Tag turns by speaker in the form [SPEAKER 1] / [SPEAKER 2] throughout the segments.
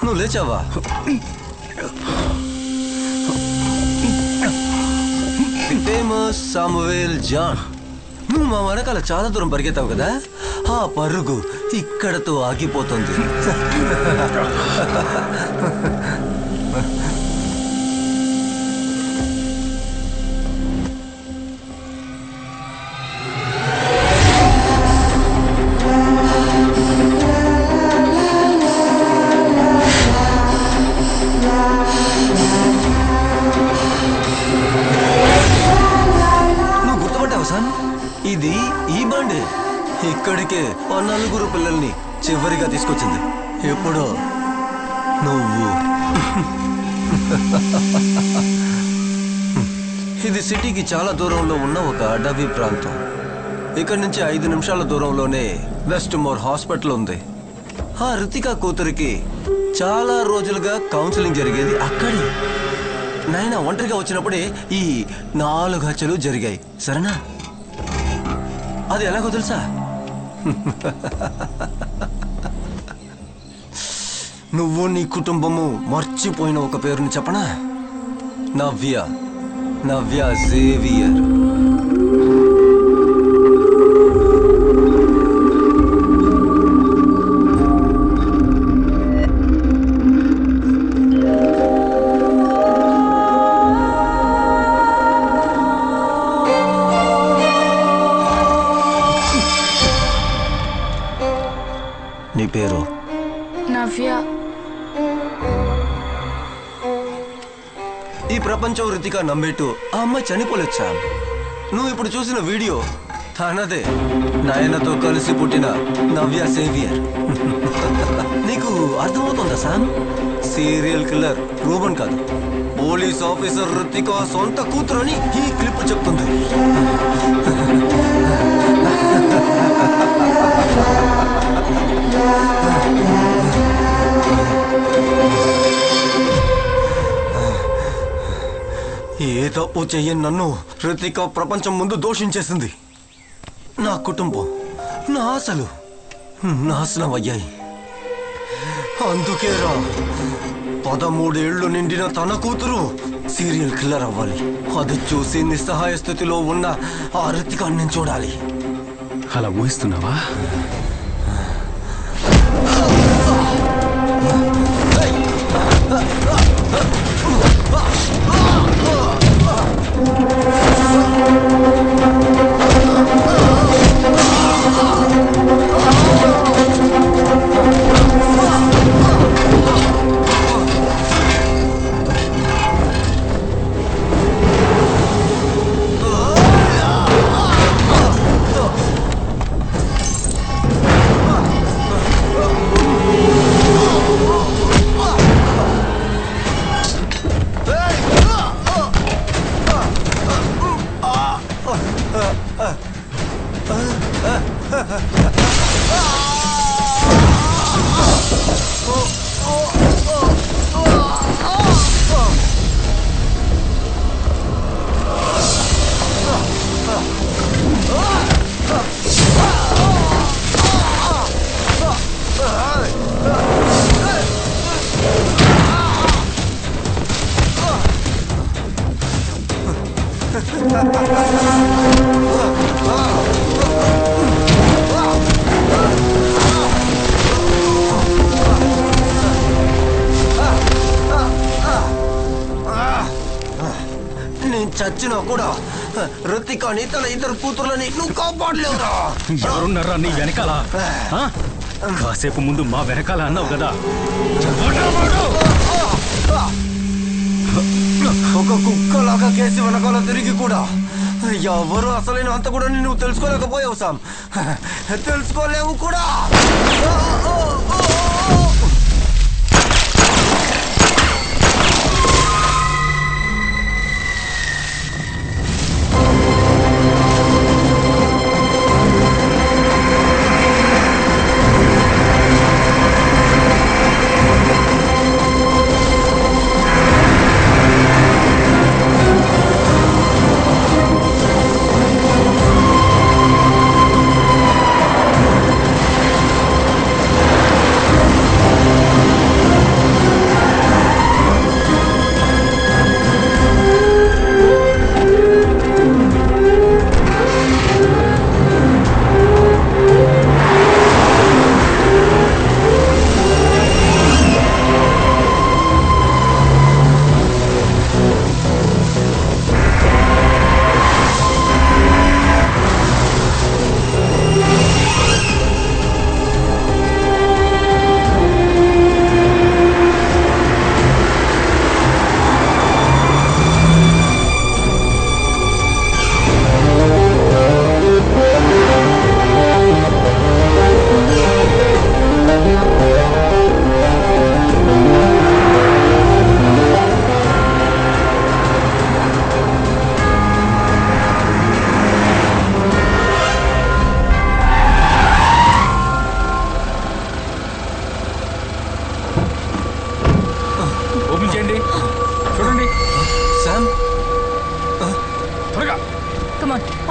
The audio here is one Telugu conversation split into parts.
[SPEAKER 1] నువ్వు లేచావా? Famous Samuel John. నువ్వు మా వెనకాల చాలా దూరం పరిగెత్తావు కదా, ఆ పరుగు ఇక్కడతో ఆగిపోతుంది. ఇది ఈ బండి ఇక్కడికే 4 పిల్లల్ని చివరిగా తీసుకొచ్చింది. ఎప్పుడో నువ్వు. ఇది సిటీకి చాలా దూరంలో ఉన్న ఒక అడవి ప్రాంతం. ఇక్కడ నుంచి 5 నిమిషాల దూరంలోనే వెస్ట్ మోర్ హాస్పిటల్ ఉంది. ఆ రితికా కూతురికి చాలా రోజులుగా కౌన్సిలింగ్ జరిగేది అక్కడే. నాయన ఒంటరిగా వచ్చినప్పుడే ఈ 4 హత్యలు జరిగాయి. సరేనా? అది ఎలాగో తెలుసా? నువ్వు నీ కుటుంబము మర్చిపోయిన ఒక పేరుని చెప్పనా? నవ్య జేవియర్. నీ పేరు?
[SPEAKER 2] నవ్య.
[SPEAKER 1] ఈ ప్రపంచం రితికా నమ్మేట్టు ఆ అమ్మాయి చనిపోలేదు సామ్. నువ్వు ఇప్పుడు చూసిన వీడియో తనదే. నాయనతో కలిసి పుట్టిన నవ్య సేవియర్. నీకు అర్థమవుతుందా సామ్? సీరియల్ కిల్లర్ రూబన్ కాదు, పోలీస్ ఆఫీసర్ రితికా సొంత కూతురు అని ఈ క్లిప్ చెప్తుంది. ఏ తప్పు చెయ్యని నన్ను రితికా ప్రపంచం ముందు దోషించేసింది. నా కుటుంబం, నా ఆశలు నాశనం అయ్యాయి. అందుకేరా 13 ఏళ్లు నిండిన తన కూతురు సీరియల్ కిల్లర్ అవ్వాలి. అది చూసి నిస్సహాయ స్థితిలో ఉన్న ఆ రితికాని నేను చూడాలి.
[SPEAKER 3] అలా ఊహిస్తున్నావా?
[SPEAKER 1] నేను చచ్చినా కూడా రితికాని తన 2 కూతుర్లని నువ్వు కాపాడలేవురా.
[SPEAKER 3] ఎవరున్నారా నీ వెనకాల? కాసేపు ముందు మా వెనకాల అన్నావు కదా.
[SPEAKER 1] ఒక కుక్కలాగా కేసి వెనకాల తిరిగి కూడా ఎవరు అసలైన అంత కూడా నువ్వు తెలుసుకోలేకపోయావు సామ్. తెలుసుకోలేవు కూడా.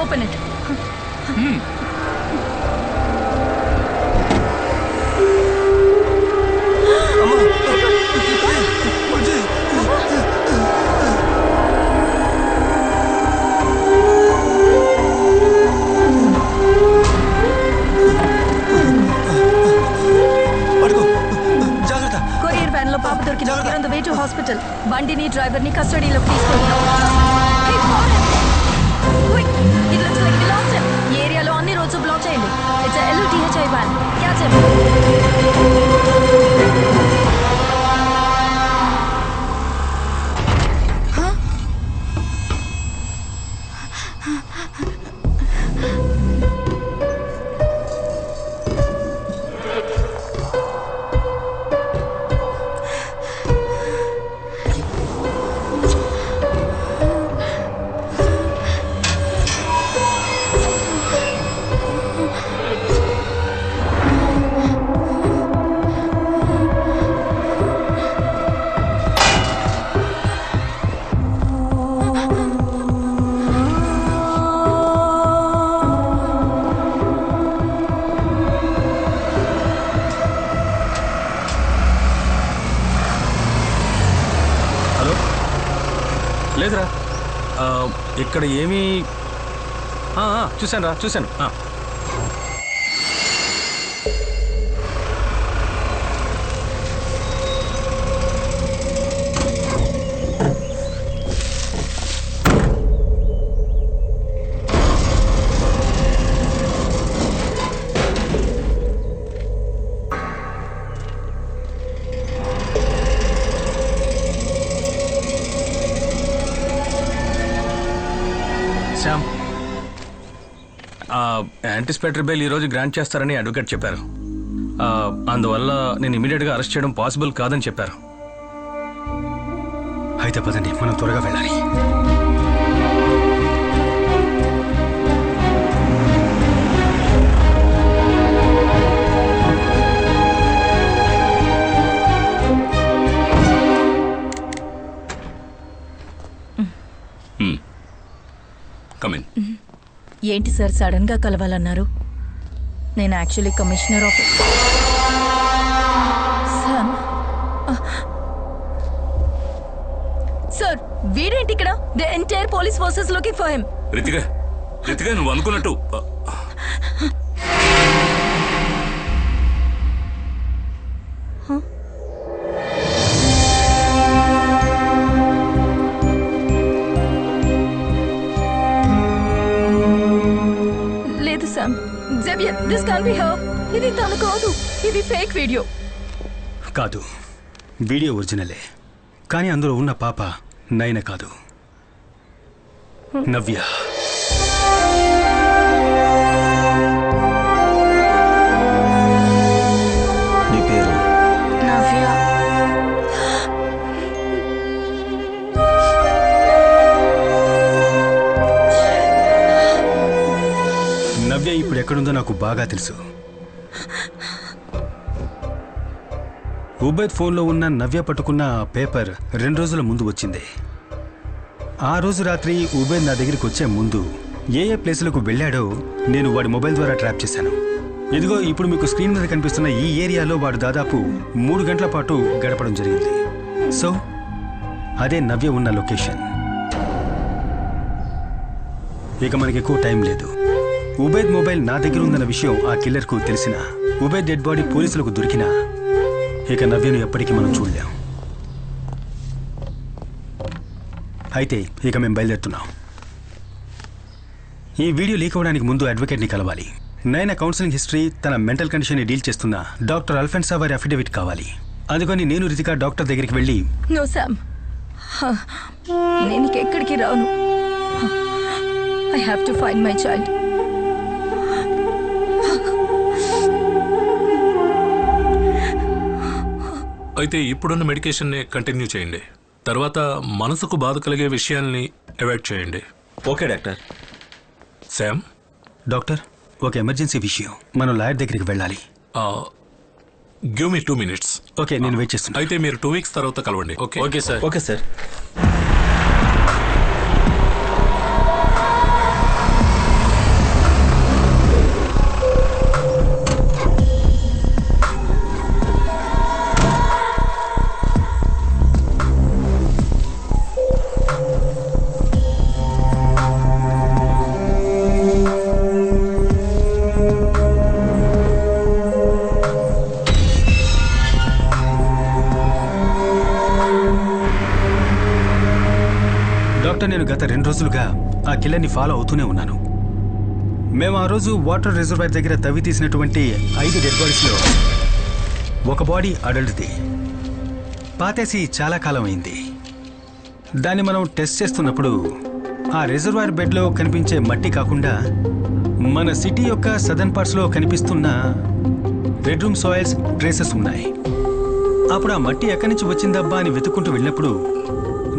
[SPEAKER 2] Open it. కొరియర్ వ్యాన్ లో పాప దొరికింది. On the way to hospital. బండిని డ్రైవర్ ని కస్టడీలోకి తీసుకుంటున్నాం. It looks like we lost him. ఈ ఏరియాలో అన్ని రోడ్స్ బ్లాక్ చేయండి. It's a LUTHI van. Catch him.
[SPEAKER 3] లేదురా, ఇక్కడ ఏమీ చూశాను. శ్యామ్, యాంటిసిపేటరీ బెయిల్ ఈరోజు గ్రాంట్ చేస్తారని అడ్వకేట్ చెప్పారు. అందువల్ల నేను ఇమీడియట్గా అరెస్ట్ చేయడం పాసిబుల్ కాదని చెప్పారు. అయితే పదండి, మనం త్వరగా వెళ్ళాలి.
[SPEAKER 2] ఏంటి సార్ సడన్ గా కలవాలన్నారు? నేను యాక్చువల్లీ కమిషనర్ ఆఫ్ సార్. వీడేంటి ఇక్కడ? The entire police forces looking for him.
[SPEAKER 4] Ritika నువ్వు అనుకున్నట్టు
[SPEAKER 2] This can't be her. ఇది తను కాదు, ఇది ఫేక్ వీడియో.
[SPEAKER 3] కాదు, వీడియో ఒరిజినలే. కానీ అందులో ఉన్న పాప నయన కాదు, నవ్య.
[SPEAKER 1] నీ పేరు?
[SPEAKER 2] నవ్య.
[SPEAKER 3] నవ్య ఇప్పుడు ఎక్కడుందో నాకు బాగా తెలుసు. ఉబైద్ ఫోన్లో ఉన్న నవ్య పట్టుకున్న పేపర్ 2 రోజుల ముందు వచ్చింది. ఆ రోజు రాత్రి ఉబైద్ నా దగ్గరికి వచ్చే ముందు ఏ ప్లేసులకు వెళ్ళాడో నేను వాడి మొబైల్ ద్వారా ట్రాప్ చేశాను. ఇదిగో ఇప్పుడు మీకు స్క్రీన్ మీద కనిపిస్తున్న ఈ ఏరియాలో వాడు దాదాపు 3 గంటల పాటు గడపడం జరిగింది. సో అదే నవ్య ఉన్న లొకేషన్. ఇక మనకి ఎక్కువ టైం లేదు. ఉబైద్ మొబైల్ నా దగ్గర ఉందన్న విషయం ఆ కిల్లర్కు తెలిసినా, ఉబైద్ డెడ్ బాడీ పోలీసులకు దొరికినా ఇక నవ్యను ఎప్పటికీ మనం చూడలేం. అయితే ఇక మేము బయలుదేరుతున్నాం. ఈ వీడియో లీక్ అవ్వడానికి ముందు అడ్వకేట్ని కలవాలి. నయన కౌన్సిలింగ్ హిస్టరీ, తన మెంటల్ కండిషన్ని డీల్ చేస్తున్న డాక్టర్ అల్ఫెన్సా వారి అఫిడవిట్ కావాలి. అందుకని నేను రితిక డాక్టర్ దగ్గరికి వెళ్ళి,
[SPEAKER 2] నో సామ్, నేను ఎక్కడికి రాను. I have to find my child.
[SPEAKER 4] అయితే ఇప్పుడున్న మెడికేషన్ని కంటిన్యూ చేయండి. తర్వాత మనసుకు బాధ కలిగే విషయాల్ని అవాయిడ్ చేయండి.
[SPEAKER 5] Okay doctor.
[SPEAKER 4] శామ్.
[SPEAKER 3] డాక్టర్, ఒక ఎమర్జెన్సీ విషయం, మనం లాయర్ దగ్గరికి వెళ్ళాలి.
[SPEAKER 4] Give me 2 minutes.
[SPEAKER 3] ఓకే, నేను వెయిట్ చేస్తున్నా.
[SPEAKER 4] అయితే మీరు 2 weeks తర్వాత కలవండి.
[SPEAKER 5] Okay sir. Okay sir.
[SPEAKER 3] నేను గత 2 రోజులుగా ఆ కిల్లర్ని ఫాలో అవుతూనే ఉన్నాను. మేము ఆ రోజు వాటర్ రిజర్వాయర్ దగ్గర తవ్వి తీసినటువంటి 5 డెడ్ బాడీస్లో ఒక బాడీ అడల్ట్ది. పాతేసి చాలా కాలం అయింది. దాన్ని మనం టెస్ట్ చేస్తున్నప్పుడు ఆ రిజర్వాయర్ బెడ్లో కనిపించే మట్టి కాకుండా మన సిటీ యొక్క సదర్న్ పార్ట్స్లో కనిపిస్తున్న రెడ్ రూమ్ సాయిల్స్ ట్రేసెస్ ఉన్నాయి. అప్పుడు ఆ మట్టి ఎక్కడి నుంచి వచ్చిందబ్బా అని వెతుక్కుంటూ వెళ్ళినప్పుడు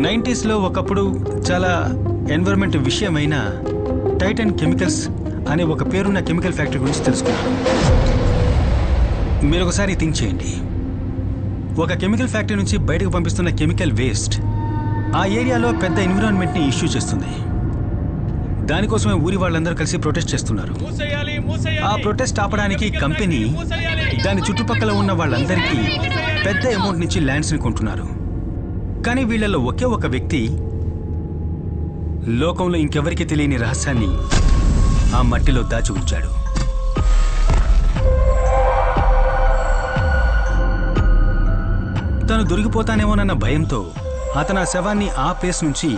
[SPEAKER 3] 90sలో ఒకప్పుడు చాలా ఎన్విరాన్మెంట్ విషయమైన టైటన్ కెమికల్స్ అనే ఒక పేరున్న కెమికల్ ఫ్యాక్టరీ గురించి తెలుసుకున్నాను. మీరు ఒకసారి థింక్ చేయండి. ఒక కెమికల్ ఫ్యాక్టరీ నుంచి బయటకు పంపిస్తున్న కెమికల్ వేస్ట్ ఆ ఏరియాలో పెద్ద ఎన్విరాన్మెంట్ని ఇష్యూ చేస్తుంది. దానికోసమే ఊరి వాళ్ళందరూ కలిసి ప్రొటెస్ట్ చేస్తున్నారు. ఆ ప్రొటెస్ట్ ఆపడానికి కంపెనీ దాని చుట్టుపక్కల ఉన్న వాళ్ళందరికీ పెద్ద అమౌంట్ నుంచి ల్యాండ్స్ని కొంటున్నారు. కానీ వీళ్ళలో ఒకే ఒక వ్యక్తి లోకంలో ఇంకెవరికి తెలియని రహస్యాన్ని ఆ మట్టిలో దాచి ఉంచాడు. తను దొరికిపోతానేమోనన్న భయంతో అతను ఆ శవాన్ని ఆ ప్లేస్ నుంచి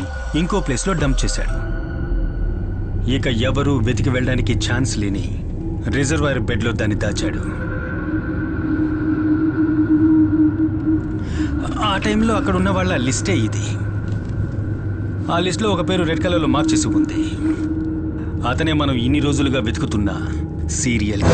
[SPEAKER 3] ఇంకో ప్లేస్లో డంప్ చేశాడు. ఇక ఎవరూ వెతికి వెళ్ళడానికి ఛాన్స్ లేని రిజర్వాయర్ బెడ్లో దాన్ని దాచాడు. ఆ టైంలో అక్కడ ఉన్న వాళ్ళ లిస్టే ఇది. ఆ లిస్ట్లో ఒక పేరు రెడ్ కలర్లో మార్క్ చేసి ఉంది. అతనే మనం ఇన్ని రోజులుగా వెతుకుతున్న serial.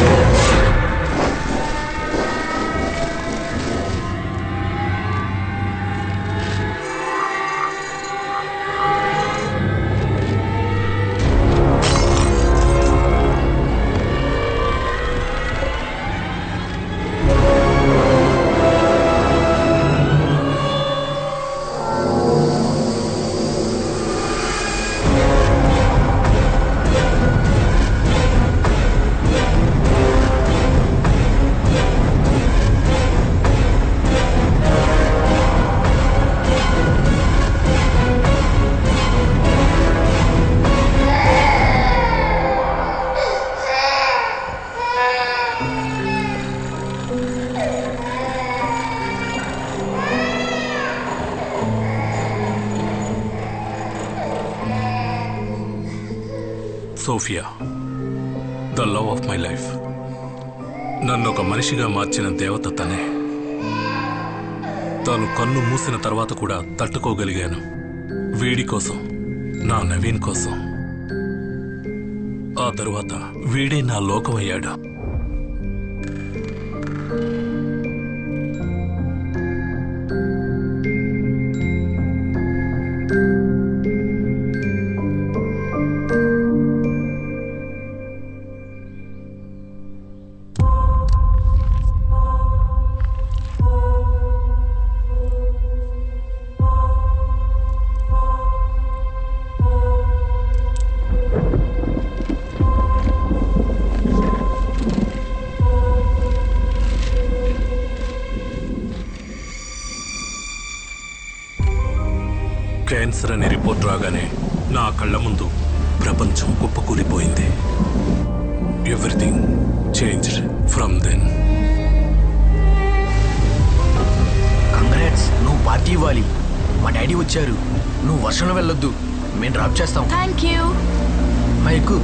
[SPEAKER 4] Sophia, the love of my life. నన్ను ఒక మనిషిగా మార్చిన దేవత తనే. తాను కన్ను మూసిన తర్వాత కూడా తట్టుకోగలిగాను. వీడి కోసం, నా నవీన్ కోసం. ఆ తరువాత వీడే నా లోకమయ్యాడు. క్యాన్సర్ అనే రిపోర్ట్ రాగానే నా కళ్ళ ముందు ప్రపంచం కుప్పకూలిపోయింది. Everything changed from then.
[SPEAKER 5] Congrats, నువ్వు పార్టీ ఇవ్వాలి. మా డాడీ వచ్చారు. నువ్వు వర్షంలో వెళ్ళొద్దు, మేము డ్రాప్ చేస్తాం.
[SPEAKER 2] Thank you.
[SPEAKER 5] మా ఎక్కువ